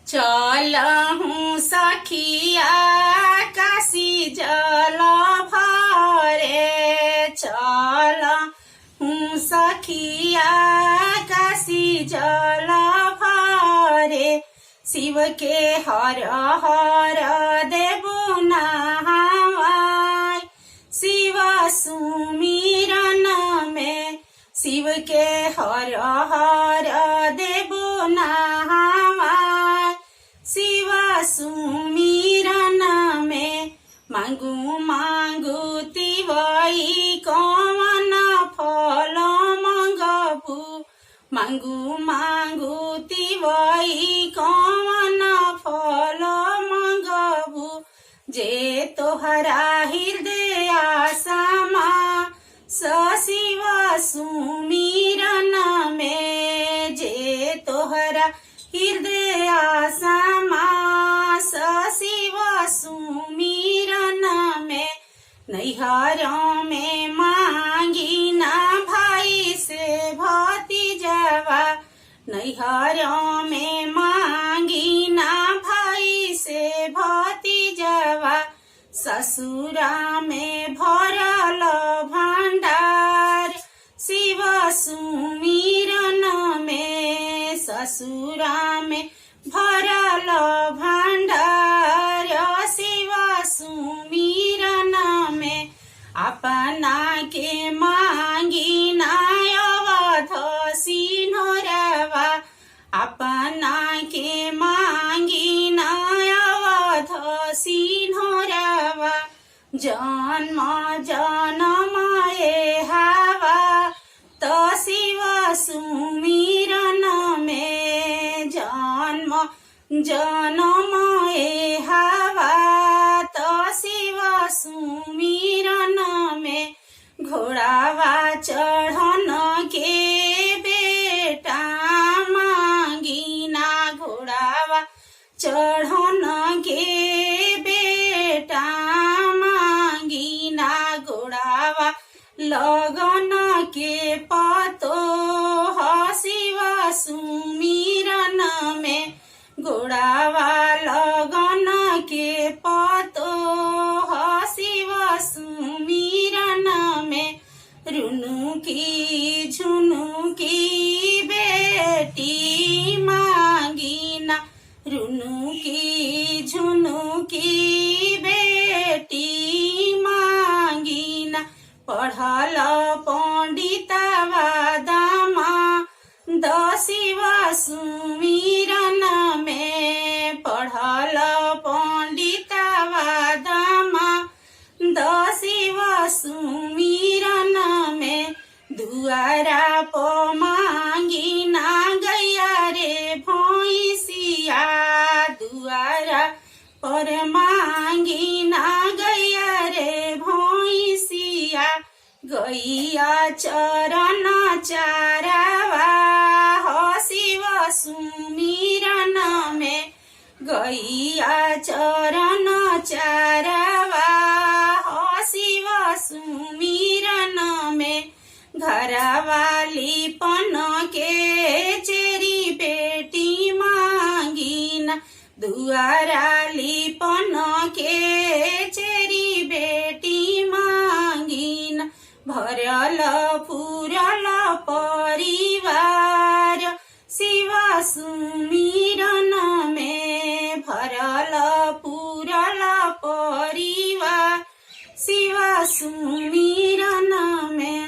चलहु सखिया काशी जल भरे, चलहु सखिया काशी जल भरे। शिव के हर हर देबो नहाय, शिव सुमिरन में शिव के हर हर देबो नहाय। शिव सुमिरन में मांगू मांगू तिवई कौन फल मंगबू, मांगू मांगू तिवई कौन फल मंगबू। जे तोहरा हृदय समा शिव सुमिरन में, जे तोहरा हृदय समा शिव सुमिरन में। नैहर में मांगी ना भाई से भतीजवा, नैहर में मांगी ना भाई से भतीजवा। ससुरा में भरल भंडार शिव सुमिरन में, ससुरा में भरल भंडार शिव सुमिरन में। अपना के मांगी ना अवध सिन्होरवा, अपना के मांगी ना अवध सिन्होरवा। जन्म जन्म ए हवा तो शिव सुमिरन में, जन्म जन्म ए हवा तो शिव सुमिरन में। घोड़ावा चढ़न के बेटा मांगी ना, घोड़ावा चढ़न के बेटा मांगी ना। घोड़ावा लगन के पतो शिव सुमिरन में, घोड़ावा लगन के पतो शिव सुमिरन में। रुनु की झुनु की बेटी मांगी ना, रुनु की झुनु की बेटी मांगी ना। पढ़ल पंडितवा दामा शिव सुमिरन में, पढ़ल पंडितवा दामा शिव सुमिरन में। दुआरा प मांगी ना गैया रे भैंसिया, दुआरा पर मांगी ना गैया रे भैंसिया। गैया चरण चारावा शिव सुमिरन में, गैया चरण चारावा शिव सुमिरन में। घरवाली पन के चेरी बेटी मांगी ना, दुआराली पन के चेरी बेटी मांगी ना। भरल पूरल परिवार शिव सुमिरन में, भरल पूरल परिवार शिव सुमिरन में।